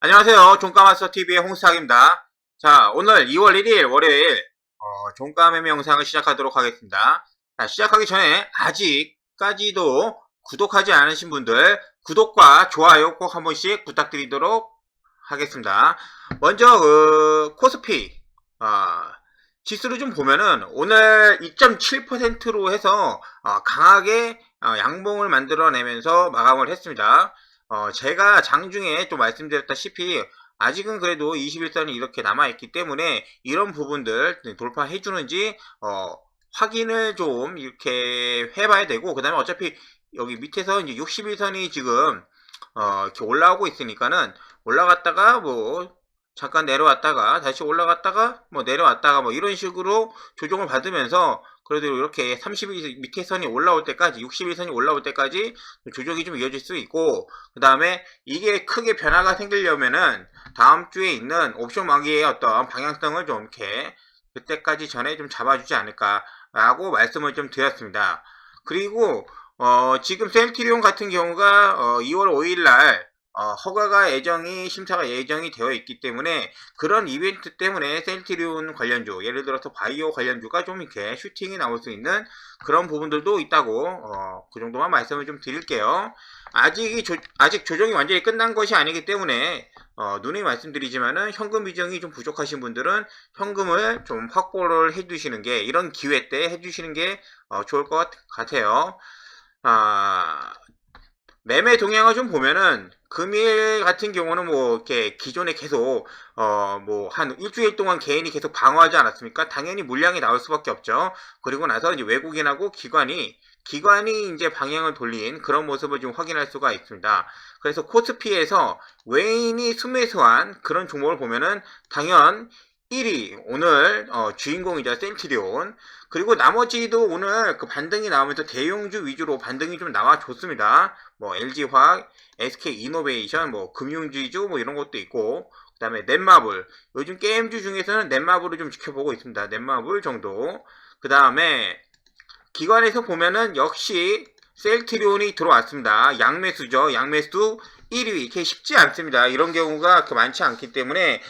안녕하세요. 종가마스터TV의 홍수학입니다. 자, 오늘 2월 1일 월요일 종가 매매 영상을 시작하도록 하겠습니다. 자, 시작하기 전에 아직까지도 구독하지 않으신 분들 구독과 좋아요 꼭 한 번씩 부탁드리도록 하겠습니다. 먼저 코스피 지수를 좀 보면은 오늘 2.7%로 해서 강하게 양봉을 만들어내면서 마감을 했습니다. 제가 장중에 또 말씀드렸다시피 아직은 그래도 21선이 이렇게 남아있기 때문에 이런 부분들 돌파해 주는지 확인을 좀 이렇게 해봐야 되고, 그 다음에 어차피 여기 밑에서 이제 61선이 지금 이렇게 올라오고 있으니까는 올라갔다가 뭐 잠깐 내려왔다가 다시 올라갔다가 뭐 내려왔다가 뭐 이런 식으로 조정을 받으면서 그래도 이렇게 30일 밑에 선이 올라올 때까지 61선이 올라올 때까지 조정이 좀 이어질 수 있고, 그 다음에 이게 크게 변화가 생기려면은 다음 주에 있는 옵션 만기의 어떤 방향성을 좀 이렇게 그때까지 전에 좀 잡아주지 않을까 라고 말씀을 좀 드렸습니다. 그리고 지금 셀트리온 같은 경우가 2월 5일날 허가가 심사가 예정이 되어 있기 때문에 그런 이벤트 때문에 셀트리온 관련주, 예를 들어서 바이오 관련주가 좀 이렇게 슈팅이 나올 수 있는 그런 부분들도 있다고 그 정도만 말씀을 좀 드릴게요. 아직 조정이 완전히 끝난 것이 아니기 때문에 누누이 말씀드리지만은 현금 비중이 좀 부족하신 분들은 현금을 좀 확보를 해두시는 게, 이런 기회 때 해주시는 게 좋을 것 같아요. 매매 동향을 좀 보면은 금일 같은 경우는 뭐 이렇게 기존에 계속 뭐 한 일주일 동안 개인이 계속 방어하지 않았습니까? 당연히 물량이 나올 수밖에 없죠. 그리고 나서 이제 외국인하고 기관이 이제 방향을 돌린 그런 모습을 좀 확인할 수가 있습니다. 그래서 코스피에서 외인이 순매수한 그런 종목을 보면은 당연 1위 오늘 주인공이죠. 셀트리온. 그리고 나머지도 오늘 그 반등이 나오면서 대형주 위주로 반등이 좀 나와줬습니다. 뭐 LG화학, SK이노베이션, 뭐 금융주주 뭐 이런 것도 있고, 그 다음에 넷마블, 요즘 게임주 중에서는 넷마블을 좀 지켜보고 있습니다. 넷마블 정도. 그 다음에 기관에서 보면은 역시 셀트리온이 들어왔습니다. 양매수죠. 양매수 1위. 이렇게 쉽지 않습니다. 이런 경우가 많지 않기 때문에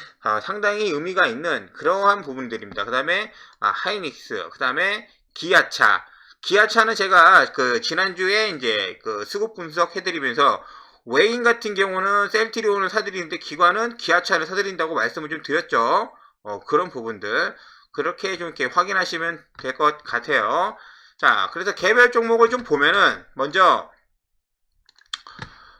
상당히 의미가 있는 그러한 부분들입니다. 그 다음에 하이닉스, 그 다음에 기아차. 기아차는 제가 지난주에 이제 수급 분석 해드리면서 외인 같은 경우는 셀트리온을 사드리는데 기관은 기아차를 사드린다고 말씀을 좀 드렸죠. 그런 부분들 그렇게 좀 이렇게 확인하시면 될 것 같아요. 자, 그래서 개별 종목을 좀 보면은 먼저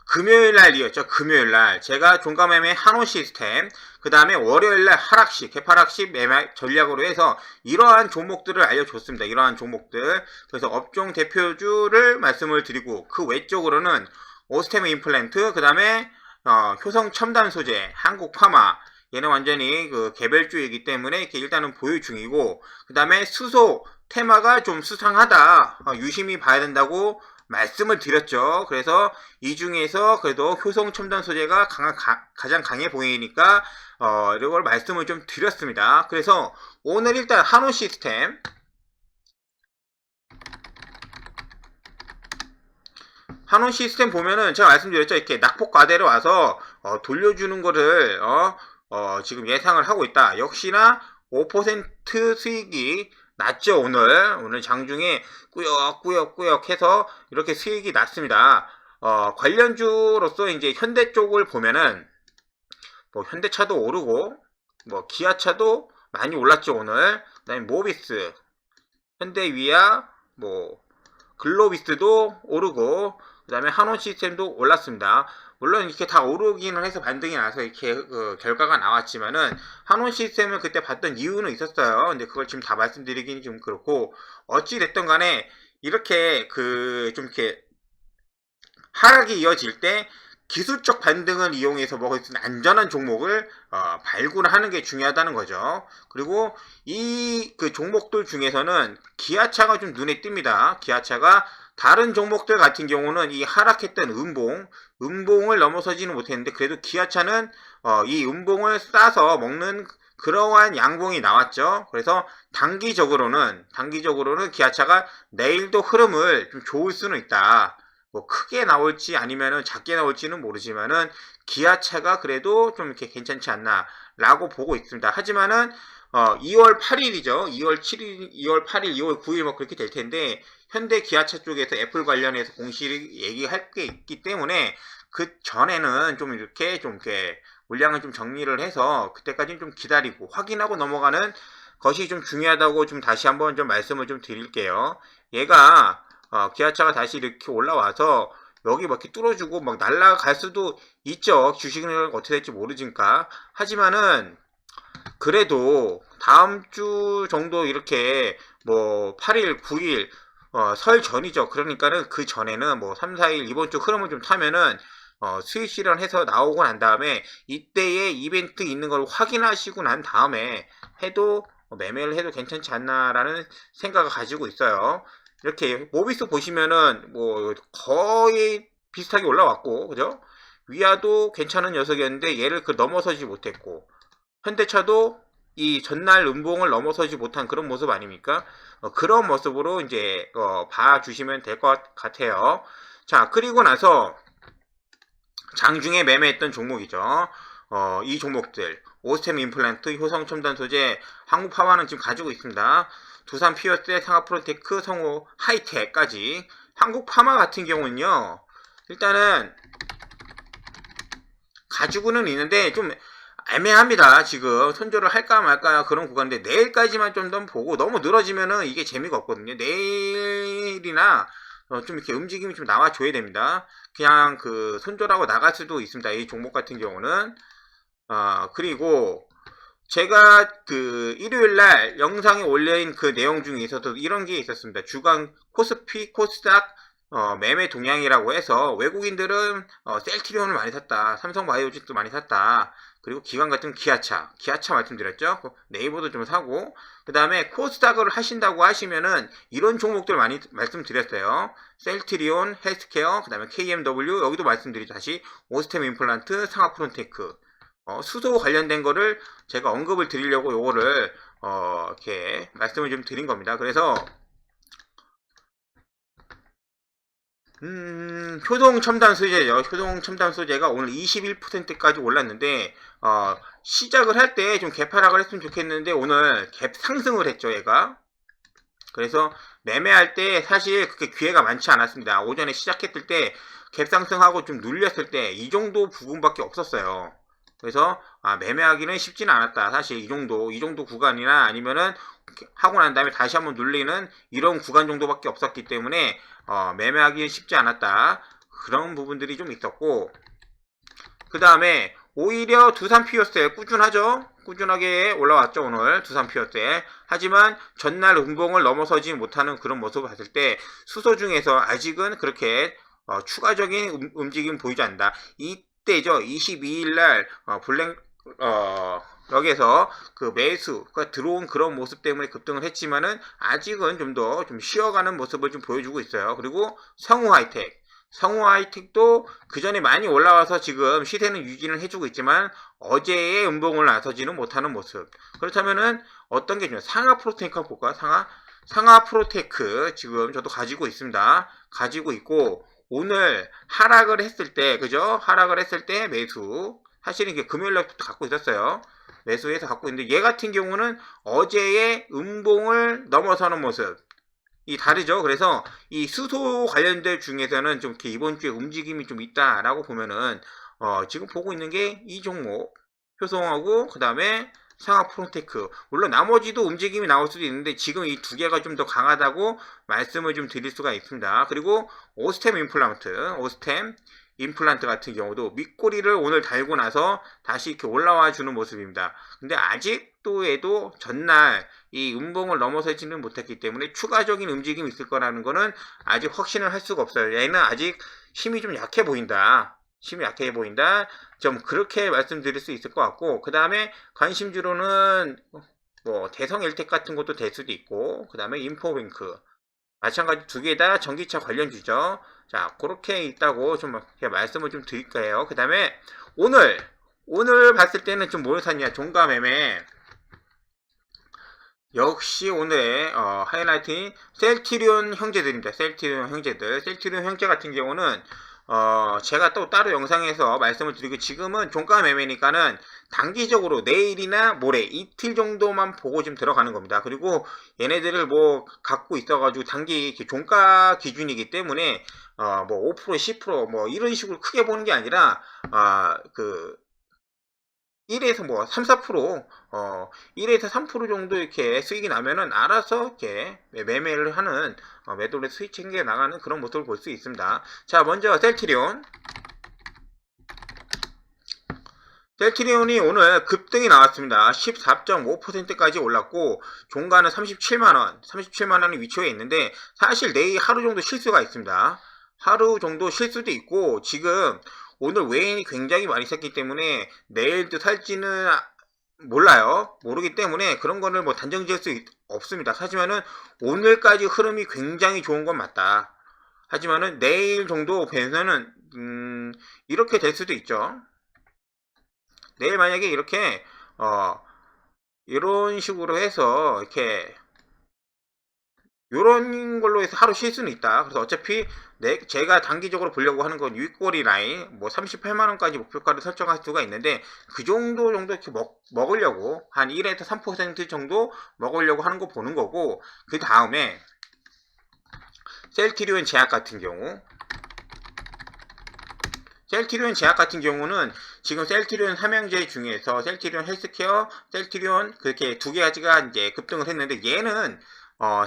금요일날이었죠. 금요일날 제가 종가매매 한호 시스템, 그 다음에 월요일날 하락시, 개파락시 매매 전략으로 해서 이러한 종목들을 알려줬습니다. 이러한 종목들. 그래서 업종 대표주를 말씀을 드리고, 그 외적으로는 오스템 임플란트, 그 다음에 효성 첨단 소재, 한국 파마, 얘는 완전히 개별주이기 때문에 이렇게 일단은 보유 중이고, 그 다음에 수소 테마가 좀 수상하다, 유심히 봐야 된다고 말씀을 드렸죠. 그래서 이 중에서 그래도 효성 첨단 소재가 가장 강해 보이니까 이걸 말씀을 좀 드렸습니다. 그래서 오늘 일단 한호 시스템 보면은 제가 말씀드렸죠. 이렇게 낙폭과대로 와서 돌려주는 거를 지금 예상을 하고 있다. 역시나 5% 수익이 났죠. 오늘 장중에 꾸역꾸역 해서 이렇게 수익이 났습니다. 관련주로서 이제 현대 쪽을 보면은 뭐 현대차도 오르고 뭐 기아차도 많이 올랐죠. 오늘. 그다음에 모비스, 현대위아, 뭐 글로비스도 오르고, 그 다음에 한원 시스템도 올랐습니다. 물론 이렇게 다 오르기는 해서 반등이 나서 이렇게 결과가 나왔지만은 한원 시스템을 그때 봤던 이유는 있었어요. 근데 그걸 지금 다 말씀드리기는 좀 그렇고, 어찌 됐든 간에 이렇게 좀 이렇게 하락이 이어질 때 기술적 반등을 이용해서 먹을 수 있는 안전한 종목을 발굴하는 게 중요하다는 거죠. 그리고 이 종목들 중에서는 기아차가 좀 눈에 띕니다. 기아차가 다른 종목들 같은 경우는 이 하락했던 음봉을 넘어서지는 못했는데, 그래도 기아차는 이 음봉을 싸서 먹는 그러한 양봉이 나왔죠. 그래서 단기적으로는 기아차가 내일도 흐름을 좀 좋을 수는 있다. 뭐 크게 나올지 아니면은 작게 나올지는 모르지만은 기아차가 그래도 좀 이렇게 괜찮지 않나라고 보고 있습니다. 하지만은 2월 8일이죠. 2월 7일, 2월 8일, 2월 9일 뭐 그렇게 될 텐데 현대 기아차 쪽에서 애플 관련해서 공식 얘기할 게 있기 때문에 그 전에는 좀 이렇게 물량을 좀 정리를 해서 그때까지는 좀 기다리고 확인하고 넘어가는 것이 좀 중요하다고 좀 다시 한번 좀 말씀을 좀 드릴게요. 얘가 기아차가 다시 이렇게 올라와서 여기 막 이렇게 뚫어주고 막 날아갈 수도 있죠. 주식은 어떻게 될지 모르니까. 하지만은 그래도 다음 주 정도 이렇게 뭐 8일, 9일 설 전이죠. 그러니까는 그 전에는 뭐 3, 4일 이번 주 흐름을 좀 타면은 수익 실현해서 나오고 난 다음에 이때에 이벤트 있는 걸 확인하시고 난 다음에 해도 매매를 해도 괜찮지 않나라는 생각을 가지고 있어요. 이렇게 모비스 보시면은 뭐 거의 비슷하게 올라왔고 그죠? 위아도 괜찮은 녀석이었는데 얘를 그 넘어서지 못했고 현대차도 이 전날 음봉을 넘어서지 못한 그런 모습 아닙니까? 그런 모습으로 이제 봐주시면 될 것 같아요. 자, 그리고 나서 장중에 매매했던 종목이죠. 이 종목들 오스템 임플란트, 효성 첨단 소재, 한국파마는 지금 가지고 있습니다. 두산 피어스, 상하프로테크, 성호 하이텍까지. 한국파마 같은 경우는요. 일단은 가지고는 있는데 좀 애매합니다. 지금 손절을 할까 말까 그런 구간인데 내일까지만 좀 더 보고 너무 늘어지면은 이게 재미가 없거든요. 내일이나 좀 이렇게 움직임이 좀 나와줘야 됩니다. 그냥 그 손절하고 나갈 수도 있습니다. 이 종목 같은 경우는 그리고 제가 그 일요일날 영상에 올린 그 내용 중에 있어서 이런 게 있었습니다. 주간 코스피, 코스닥 매매 동향이라고 해서 외국인들은 셀트리온을 많이 샀다. 삼성바이오직도 많이 샀다. 그리고 기관 같은 기아차 말씀드렸죠. 네이버도 좀 사고 그 다음에 코스닥을 하신다고 하시면은 이런 종목들 많이 말씀드렸어요. 셀트리온, 헬스케어, 그 다음에 KMW 여기도 말씀드리죠. 다시 오스템 임플란트, 상하프론테크 수소 관련된 거를 제가 언급을 드리려고 요거를 이렇게 말씀을 좀 드린 겁니다. 그래서 효동 첨단 소재죠. 효동 첨단 소재가 오늘 21%까지 올랐는데 시작을 할 때 좀 갭 하락을 했으면 좋겠는데 오늘 갭 상승을 했죠, 얘가. 그래서 매매할 때 사실 그렇게 기회가 많지 않았습니다. 오전에 시작했을 때 갭 상승하고 좀 눌렸을 때 이 정도 부분밖에 없었어요. 그래서 매매하기는 쉽지는 않았다. 사실 이 정도 구간이나 아니면은 하고 난 다음에 다시 한번 눌리는 이런 구간 정도밖에 없었기 때문에 매매하기는 쉽지 않았다. 그런 부분들이 좀 있었고 그 다음에 오히려 두산 피어스에 꾸준하죠. 꾸준하게 올라왔죠. 오늘 두산 피어스에. 하지만 전날 음봉을 넘어서지 못하는 그런 모습을 봤을 때 수소 중에서 아직은 그렇게 추가적인 움직임 보이지 않는다. 이때죠. 22일날 여기에서 그 매수가 들어온 그런 모습 때문에 급등을 했지만은 아직은 좀 더 좀 쉬어가는 모습을 좀 보여주고 있어요. 그리고 성우 하이텍도 그 전에 많이 올라와서 지금 시세는 유지를 해주고 있지만 어제의 음봉을 나서지는 못하는 모습. 그렇다면은 어떤 게 중요해요? 상하프로테크 한번 볼까요? 상하프로테크 지금 저도 가지고 있습니다. 가지고 있고 오늘 하락을 했을 때 그죠? 하락을 했을 때 매수. 사실은 이게 금요일날부터 갖고 있었어요. 매수해서 갖고 있는데 얘 같은 경우는 어제의 음봉을 넘어서는 모습. 이 다르죠. 그래서 이 수소 관련된 중에서는 좀 이렇게 이번 주에 움직임이 좀 있다라고 보면은 지금 보고 있는 게 이 종목 효성하고 그 다음에 상하프론테크 물론 나머지도 움직임이 나올 수도 있는데 지금 이 두 개가 좀 더 강하다고 말씀을 좀 드릴 수가 있습니다. 그리고 오스템 임플란트 같은 경우도 밑꼬리를 오늘 달고 나서 다시 이렇게 올라와 주는 모습입니다. 근데 아직도에도 전날 이 음봉을 넘어서지는 못했기 때문에 추가적인 움직임이 있을 거라는 거는 아직 확신을 할 수가 없어요. 얘는 아직 힘이 좀 약해 보인다. 좀 그렇게 말씀드릴 수 있을 것 같고 그 다음에 관심주로는 뭐 대성일텍 같은 것도 될 수도 있고 그 다음에 인포뱅크 마찬가지 두 개 다 전기차 관련주죠. 자, 그렇게 있다고 좀 말씀을 좀 드릴게요. 그 다음에 오늘 봤을 때는 좀 뭘 샀냐? 종가 매매. 역시 오늘의 하이라이트인 셀트리온 형제들입니다. 셀트리온 형제들. 셀트리온 형제 같은 경우는 제가 또 따로 영상에서 말씀을 드리고, 지금은 종가 매매니까는 단기적으로 내일이나 모레 이틀 정도만 보고 좀 들어가는 겁니다. 그리고 얘네들을 뭐 갖고 있어가지고 단기 종가 기준이기 때문에 뭐 5%, 10%뭐 이런 식으로 크게 보는 게 아니라 그 1에서 뭐 3, 4%, 1에서 3% 정도 이렇게 수익이 나면은 알아서 이렇게 매매를 하는, 매도를 수익 챙겨 나가는 그런 모습을 볼 수 있습니다. 자, 먼저 셀트리온. 셀트리온이 오늘 급등이 나왔습니다. 14.5%까지 올랐고, 종가는 37만원, 37만원의 위치에 있는데, 사실 내일 하루 정도 실수가 있습니다. 하루 정도 실수도 있고, 지금 오늘 외인이 굉장히 많이 샀기 때문에 내일도 살지는 몰라요. 모르기 때문에 그런 거를 뭐 단정 지을 수 없습니다. 하지만은 오늘까지 흐름이 굉장히 좋은 건 맞다. 하지만은 내일 정도 배에서는 이렇게 될 수도 있죠. 내일 만약에 이렇게 이런 식으로 해서 이렇게 요런 걸로 해서 하루 쉴 수는 있다. 그래서 어차피 제가 단기적으로 보려고 하는 건 윗꼬리 라인 뭐 38만원까지 목표가를 설정할 수가 있는데, 그 정도 이렇게 먹으려고 한 1에서 3% 정도 먹으려고 하는 거 보는 거고, 그 다음에 셀트리온 제약 같은 경우, 셀트리온 제약 같은 경우는 지금 셀트리온 삼형제 중에서 셀트리온 헬스케어, 셀트리온 그렇게 두 가지가 이제 급등을 했는데, 얘는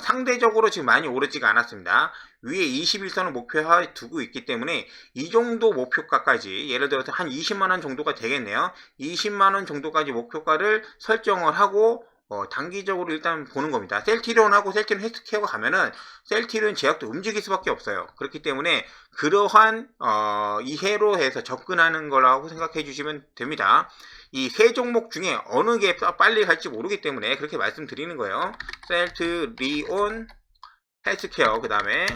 상대적으로 지금 많이 오르지가 않았습니다. 위에 21선을 목표에 두고 있기 때문에 이 정도 목표가까지, 예를 들어서 한 20만원 정도가 되겠네요. 20만원 정도까지 목표가를 설정을 하고 단기적으로 일단 보는 겁니다. 셀트리온하고 셀트리온 헬스케어가 가면은 셀트리온 제약도 움직일 수밖에 없어요. 그렇기 때문에 그러한 이해로 해서 접근하는 거라고 생각해 주시면 됩니다. 이 세 종목 중에 어느 게 빨리 갈지 모르기 때문에 그렇게 말씀드리는 거예요. 셀트리온 헬스케어, 그 다음에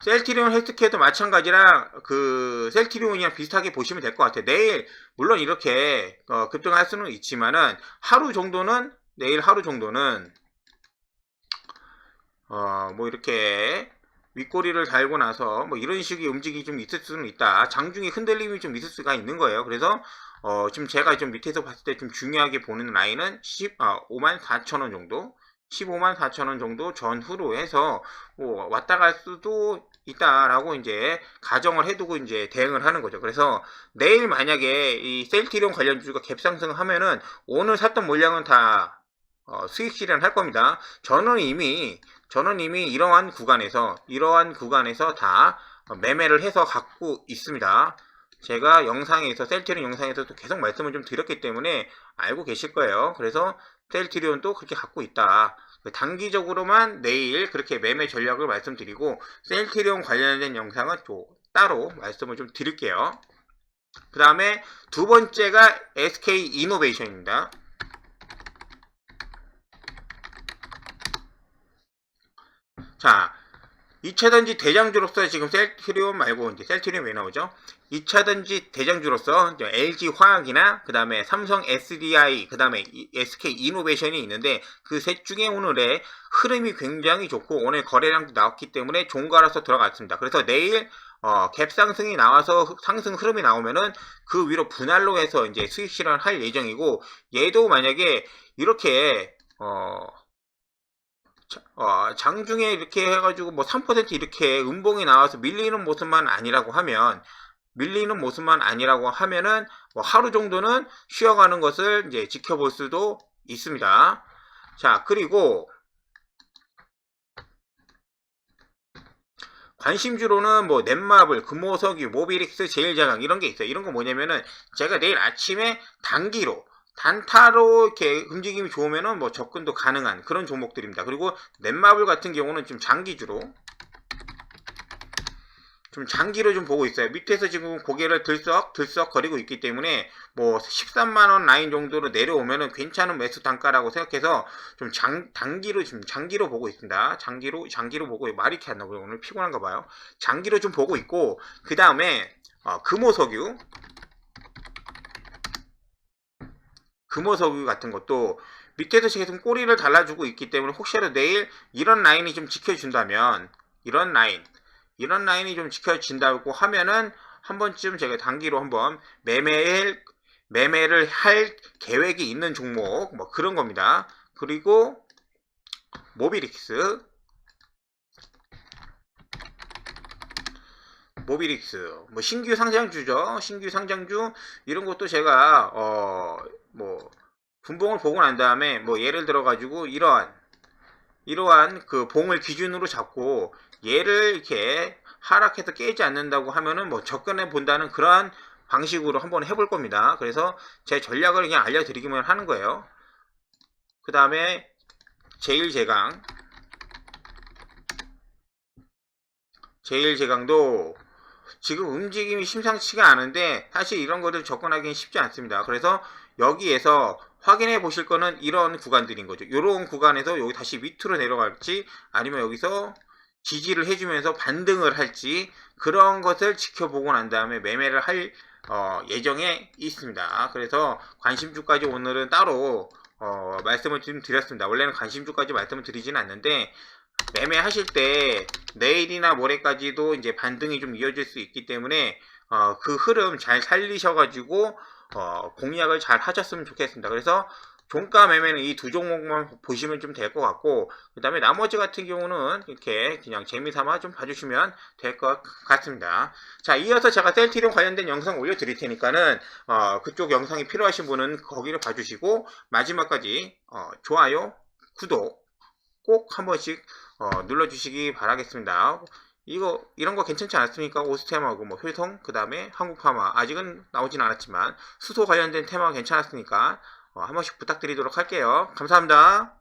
셀트리온 헬스케어도 마찬가지랑 그 셀트리온이랑 비슷하게 보시면 될 것 같아요. 내일 물론 이렇게 급등할 수는 있지만은 하루 정도는, 내일 하루 정도는 뭐 이렇게 윗꼬리를 달고 나서 뭐 이런 식의 움직임이 좀 있을 수는 있다. 장중에 흔들림이 좀 있을 수가 있는 거예요. 그래서 지금 제가 좀 밑에서 봤을 때 좀 중요하게 보는 라인은 54,000원 정도, 154,000원 정도 전후로 해서 뭐 왔다 갈 수도 있다라고 이제 가정을 해두고 이제 대응을 하는 거죠. 그래서 내일 만약에 이 셀트리온 관련주가 갭상승을 하면은 오늘 샀던 물량은 다 수익 실현할 겁니다. 저는 이미 이러한 구간에서 다 매매를 해서 갖고 있습니다. 제가 영상에서, 셀트리온 영상에서도 계속 말씀을 좀 드렸기 때문에 알고 계실 거예요. 그래서 셀트리온도 그렇게 갖고 있다. 단기적으로만 내일 그렇게 매매 전략을 말씀드리고, 셀트리온 관련된 영상은 또 따로 말씀을 좀 드릴게요. 그 다음에 두 번째가 SK 이노베이션입니다. 자, 2차전지 대장주로서 지금 셀트리온 말고 이제 셀트리온 왜 나오죠? 2차전지 대장주로서 LG 화학이나 그 다음에 삼성 SDI, 그 다음에 SK 이노베이션이 있는데, 그 셋 중에 오늘의 흐름이 굉장히 좋고 오늘 거래량도 나왔기 때문에 종가라서 들어갔습니다. 그래서 내일 갭 상승이 나와서 상승 흐름이 나오면은 그 위로 분할로 해서 이제 수익 실현할 예정이고, 얘도 만약에 이렇게 장중에 이렇게 해가지고 뭐 3% 이렇게 음봉이 나와서 밀리는 모습만 아니라고 하면은 뭐 하루 정도는 쉬어가는 것을 이제 지켜볼 수도 있습니다. 자, 그리고 관심주로는 뭐 넷마블, 금호석유, 모비릭스, 제일자강 이런 게 있어요. 이런 거 뭐냐면은 제가 내일 아침에 단타로 이렇게 움직임이 좋으면은 뭐 접근도 가능한 그런 종목들입니다. 그리고 넷마블 같은 경우는 좀 장기로 좀 보고 있어요. 밑에서 지금 고개를 들썩 거리고 있기 때문에 뭐 13만원 라인 정도로 내려오면은 괜찮은 매수 단가라고 생각해서 좀 장기로 보고 있습니다. 장기로 보고, 말이 이렇게 안 나오고요. 오늘 피곤한가 봐요. 장기로 좀 보고 있고, 그 다음에 금호석유 금호석유 같은 것도 밑에서 계속 꼬리를 달라주고 있기 때문에 혹시라도 내일 이런 라인이 좀 지켜준다면 이런 라인이 좀 지켜진다고 하면은 한 번쯤 제가 단기로 한번 매매를 할 계획이 있는 종목 뭐 그런 겁니다. 그리고 모비릭스 뭐 신규 상장주죠. 신규 상장주 이런 것도 제가 뭐 분봉을 보고 난 다음에 뭐 예를 들어 가지고 이러한 그 봉을 기준으로 잡고 얘를 이렇게 하락해서 깨지 않는다고 하면은 뭐 접근해 본다는 그러한 방식으로 한번 해볼 겁니다. 그래서 제 전략을 그냥 알려드리기만 하는 거예요. 그 다음에 제일제강도 지금 움직임이 심상치가 않은데 사실 이런 것들 접근하기는 쉽지 않습니다. 그래서 여기에서 확인해 보실 거는 이런 구간들인 거죠. 이런 구간에서 여기 다시 밑으로 내려갈지 아니면 여기서 지지를 해주면서 반등을 할지 그런 것을 지켜보고 난 다음에 매매를 할 예정에 있습니다. 그래서 관심주까지 오늘은 따로 말씀을 좀 드렸습니다. 원래는 관심주까지 말씀을 드리지는 않는데 매매하실 때 내일이나 모레까지도 이제 반등이 좀 이어질 수 있기 때문에 그 흐름 잘 살리셔가지고 공략을 잘 하셨으면 좋겠습니다. 그래서 종가 매매는 이 두 종목만 보시면 좀 될 것 같고 그 다음에 나머지 같은 경우는 이렇게 그냥 재미삼아 좀 봐주시면 될 것 같습니다. 자, 이어서 제가 셀트리온 관련된 영상 올려드릴 테니까는 그쪽 영상이 필요하신 분은 거기를 봐주시고 마지막까지 좋아요, 구독 꼭 한 번씩 눌러주시기 바라겠습니다. 이런 거 괜찮지 않았습니까? 오스템하고 뭐 효성, 그 다음에 한국파마 아직은 나오진 않았지만 수소 관련된 테마 괜찮았으니까 한 번씩 부탁드리도록 할게요. 감사합니다.